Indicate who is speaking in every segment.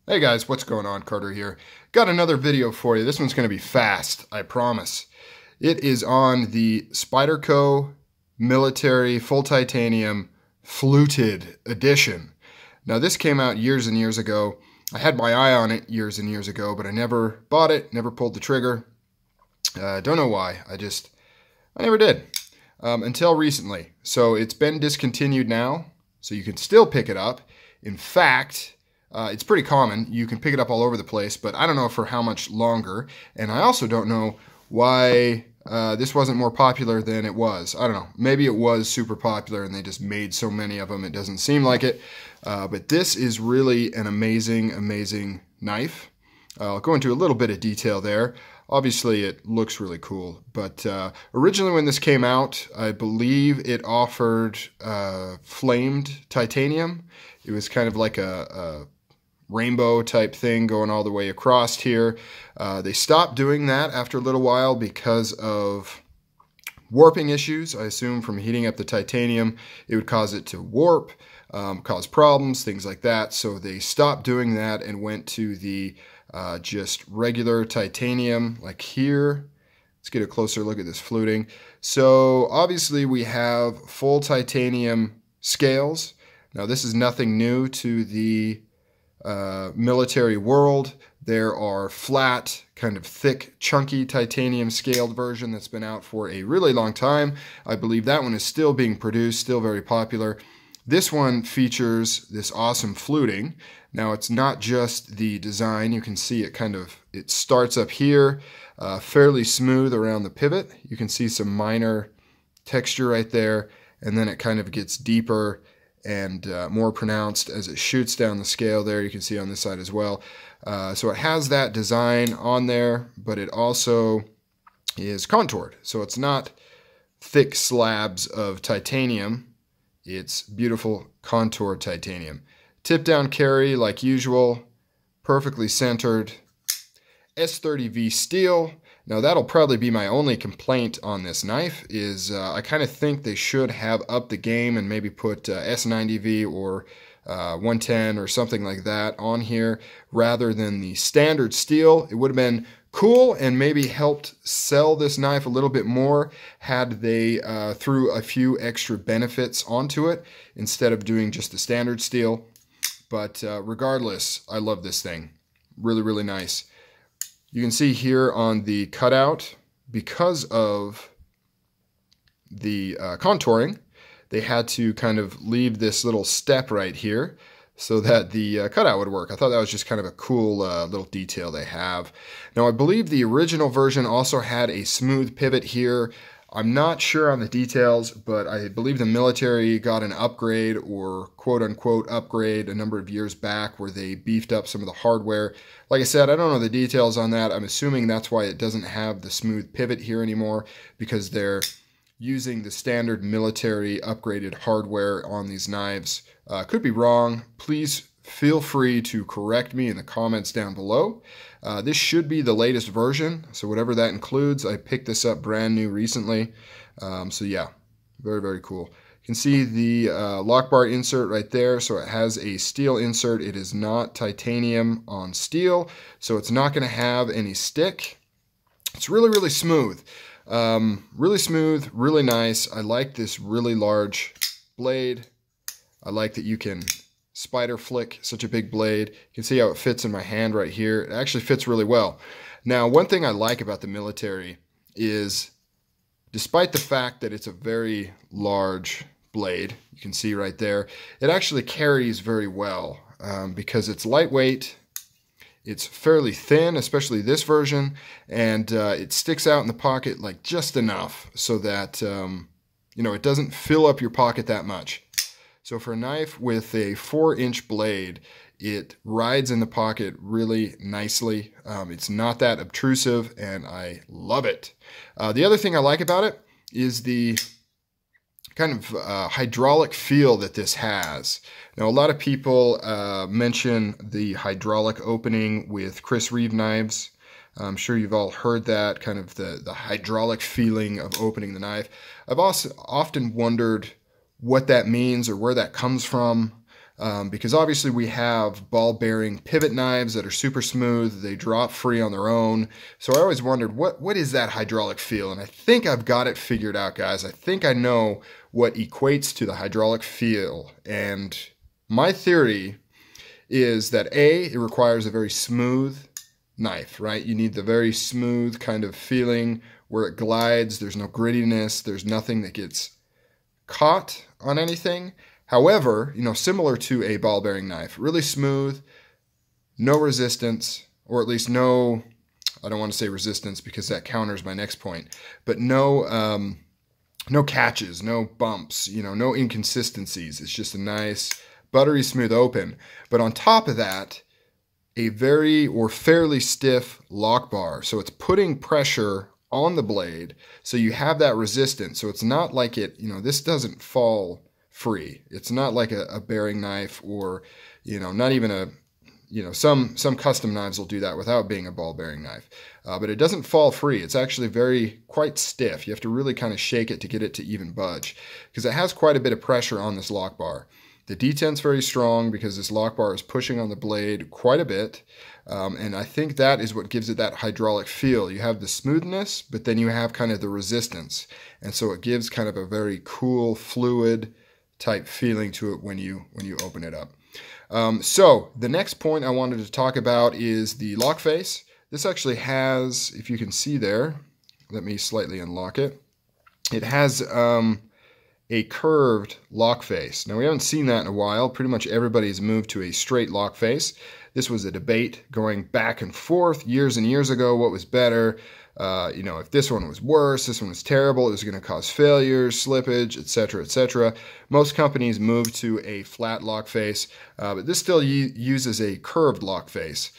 Speaker 1: Hey guys, what's going on? Carter here. Got another video for you. This one's going to be fast, I promise. It is on the Spyderco Military Full Titanium Fluted Edition. Now this came out years and years ago. I had my eye on it years and years ago, but I never bought it, never pulled the trigger. Don't know why. I never did. Until recently. So it's been discontinued now, so you can still pick it up. In fact, it's pretty common. You can pick it up all over the place, but I don't know for how much longer. And I also don't know why this wasn't more popular than it was. I don't know. Maybe it was super popular and they just made so many of them. It doesn't seem like it. But this is really an amazing, amazing knife. I'll go into a little bit of detail there. Obviously, it looks really cool. But originally when this came out, I believe it offered flamed titanium. It was kind of like a rainbow type thing going all the way across here. They stopped doing that after a little while because of warping issues. I assume from heating up the titanium, it would cause it to warp, cause problems, things like that. So they stopped doing that and went to the just regular titanium, like here. Let's get a closer look at this fluting. So obviously we have full titanium scales. Now this is nothing new to the military world. There are flat, kind of thick, chunky titanium scaled version that's been out for a really long time. I believe that one is still being produced, still very popular. This one features this awesome fluting. Now it's not just the design. You can see it starts up here, fairly smooth around the pivot. You can see some minor texture right there, and then it kind of gets deeper and more pronounced as it shoots down the scale there. You can see on this side as well. So it has that design on there, but it also is contoured. So it's not thick slabs of titanium. It's beautiful contoured titanium. Tip down carry like usual, perfectly centered. S30V steel. Now that'll probably be my only complaint on this knife is I kind of think they should have upped the game and maybe put S90V or 110 or something like that on here rather than the standard steel. It would have been cool and maybe helped sell this knife a little bit more had they threw a few extra benefits onto it instead of doing just the standard steel. But regardless, I love this thing. Really, really nice. You can see here on the cutout, because of the contouring, they had to kind of leave this little step right here so that the cutout would work. I thought that was just kind of a cool little detail they have. Now, I believe the original version also had a smooth pivot here. I'm not sure on the details, but I believe the military got an upgrade or quote-unquote upgrade a number of years back where they beefed up some of the hardware. Like I said, I don't know the details on that. I'm assuming that's why it doesn't have the smooth pivot here anymore, because they're using the standard military upgraded hardware on these knives. Could be wrong. Please feel free to correct me in the comments down below. This should be the latest version, so whatever that includes. I picked this up brand new recently. So yeah, very, very cool. You can see the lock bar insert right there. So it has a steel insert. It is not titanium on steel, so it's not going to have any stick. It's really, really smooth. Really smooth, really nice. I like this really large blade. I like that you can spider flick such a big blade. You can see how it fits in my hand right here. It actually fits really well. Now, one thing I like about the military is, despite the fact that it's a very large blade, you can see right there, it actually carries very well because it's lightweight. It's fairly thin, especially this version, and it sticks out in the pocket like just enough so that it doesn't fill up your pocket that much. So for a knife with a 4-inch blade, it rides in the pocket really nicely. It's not that obtrusive, and I love it. The other thing I like about it is the kind of hydraulic feel that this has. Now, a lot of people mention the hydraulic opening with Chris Reeve knives. I'm sure you've all heard that, kind of the hydraulic feeling of opening the knife. I've also often wondered what that means or where that comes from. Because obviously we have ball bearing pivot knives that are super smooth. They drop free on their own. So I always wondered, what is that hydraulic feel? And I think I've got it figured out, guys. I think I know what equates to the hydraulic feel. And my theory is that A, it requires a very smooth knife, right? You need the very smooth kind of feeling where it glides. There's no grittiness. There's nothing that gets caught on anything. However, similar to a ball bearing knife, really smooth, no resistance, or at least no, I don't want to say resistance because that counters my next point, but no catches, no bumps, no inconsistencies. It's just a nice, buttery smooth open. But on top of that, a very or fairly stiff lock bar. So it's putting pressure on the blade. So you have that resistance. So it's not like it, this doesn't fall free. It's not like a bearing knife or, not even some custom knives will do that without being a ball bearing knife. But it doesn't fall free. It's actually quite stiff. You have to really kind of shake it to get it to even budge because it has quite a bit of pressure on this lock bar. The detent's very strong because this lock bar is pushing on the blade quite a bit. And I think that is what gives it that hydraulic feel. You have the smoothness, but then you have kind of the resistance. And so it gives kind of a very cool, fluid type feeling to it when you open it up. So the next point I wanted to talk about is the lock face. This actually has, if you can see there, let me slightly unlock it. It has a curved lock face. Now we haven't seen that in a while. Pretty much everybody's moved to a straight lock face. This was a debate going back and forth years and years ago. What was better? If this one was worse, this one was terrible, it was going to cause failures, slippage, etc., etc. Most companies moved to a flat lock face, but this still uses a curved lock face.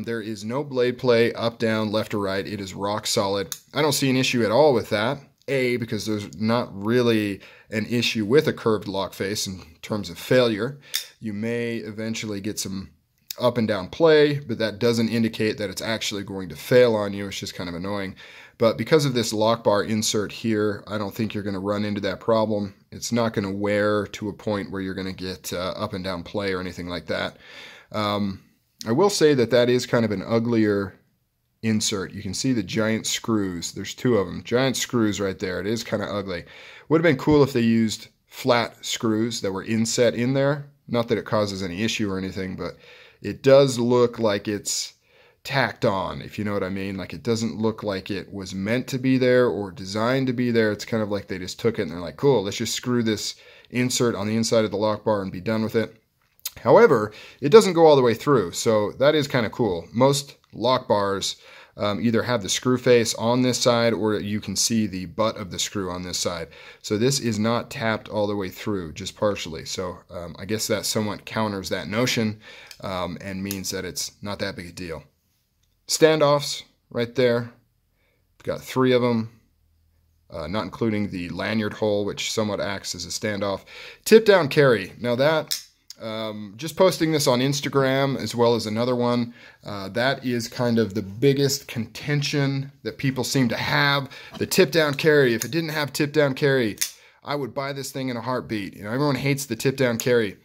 Speaker 1: There is no blade play up, down, left, or right. It is rock solid. I don't see an issue at all with that. A, because there's not really an issue with a curved lock face in terms of failure. You may eventually get some up and down play, but that doesn't indicate that it's actually going to fail on you. It's just kind of annoying. But because of this lock bar insert here, I don't think you're going to run into that problem. It's not going to wear to a point where you're going to get up and down play or anything like that. I will say that is kind of an uglier insert. You can see the giant screws. There's two of them. Giant screws right there. It is kind of ugly. Would have been cool if they used flat screws that were inset in there. Not that it causes any issue or anything, but it does look like it's tacked on, if you know what I mean. Like it doesn't look like it was meant to be there or designed to be there. It's kind of like they just took it and they're like, cool, let's just screw this insert on the inside of the lock bar and be done with it. However, it doesn't go all the way through, so that is kind of cool. Most lock bars either have the screw face on this side or you can see the butt of the screw on this side. So this is not tapped all the way through, just partially. So I guess that somewhat counters that notion and means that it's not that big a deal. Standoffs right there. We've got 3 of them, not including the lanyard hole, which somewhat acts as a standoff. Tip down carry. Now that, just posting this on Instagram as well as another one, that is kind of the biggest contention that people seem to have. The tip down carry. If it didn't have tip down carry, I would buy this thing in a heartbeat. Everyone hates the tip down carry.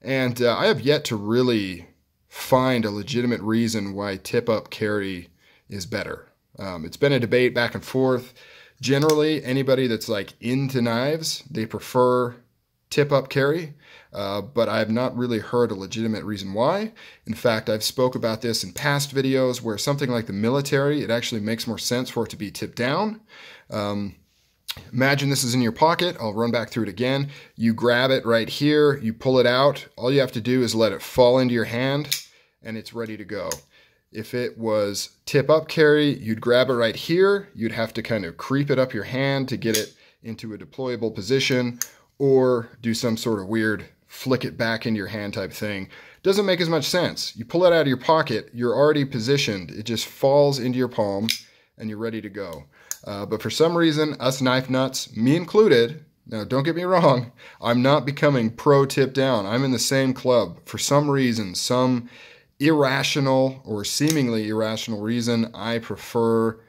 Speaker 1: And I have yet to really find a legitimate reason why tip up carry is better. It's been a debate back and forth. Generally, anybody that's like into knives, they prefer tip up carry. But I have not really heard a legitimate reason why. In fact, I've spoke about this in past videos where something like the military, it actually makes more sense for it to be tipped down. Imagine this is in your pocket. I'll run back through it again. You grab it right here, you pull it out. All you have to do is let it fall into your hand and it's ready to go. If it was tip up carry, you'd grab it right here. You'd have to kind of creep it up your hand to get it into a deployable position or do some sort of weird flick it back into your hand type thing. Doesn't make as much sense. You pull it out of your pocket, you're already positioned. It just falls into your palm and you're ready to go. But for some reason, us knife nuts, me included, now don't get me wrong, I'm not becoming pro tip down. I'm in the same club. For some reason, some irrational or seemingly irrational reason, I prefer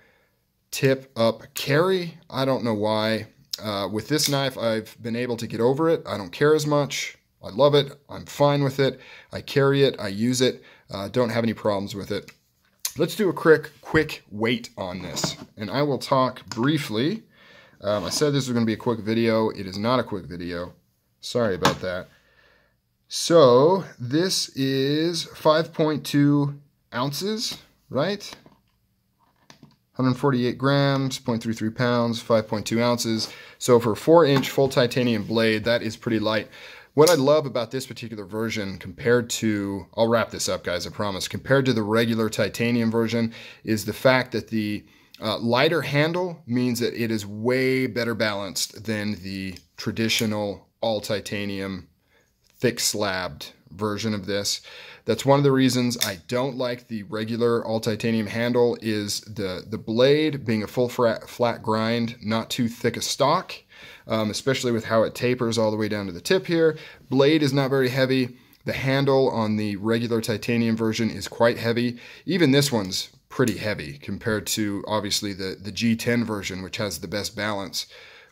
Speaker 1: tip up carry. I don't know why. With this knife, I've been able to get over it. I don't care as much. I love it. I'm fine with it. I carry it. I use it. Don't have any problems with it. Let's do a quick weight on this, and I will talk briefly. I said this was going to be a quick video. It is not a quick video. Sorry about that. So this is 5.2 ounces, right? 148 grams, 0.33 pounds, 5.2 ounces. So for a 4-inch full titanium blade, that is pretty light. What I love about this particular version compared to, I'll wrap this up guys, I promise, compared to the regular titanium version is the fact that the lighter handle means that it is way better balanced than the traditional all titanium thick slabbed version of this. That's one of the reasons I don't like the regular all titanium handle is the blade being a full flat grind, not too thick a stock, especially with how it tapers all the way down to the tip here. Blade is not very heavy. The handle on the regular titanium version is quite heavy. Even this one's pretty heavy compared to obviously the G10 version, which has the best balance.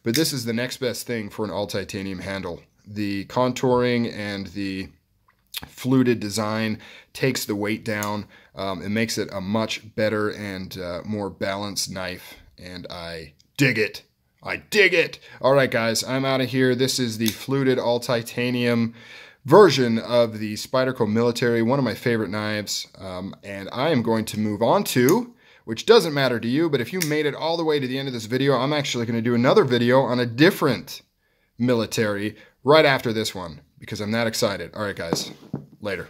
Speaker 1: But this is the next best thing for an all titanium handle. The contouring and the fluted design takes the weight down. It makes it a much better and more balanced knife, and I dig it. I dig it. All right, guys, I'm out of here. This is the fluted all titanium version of the Spyderco Military, one of my favorite knives, and I am going to move on to, which doesn't matter to you, but if you made it all the way to the end of this video, I'm actually going to do another video on a different military right after this one, because I'm that excited. All right, guys, later.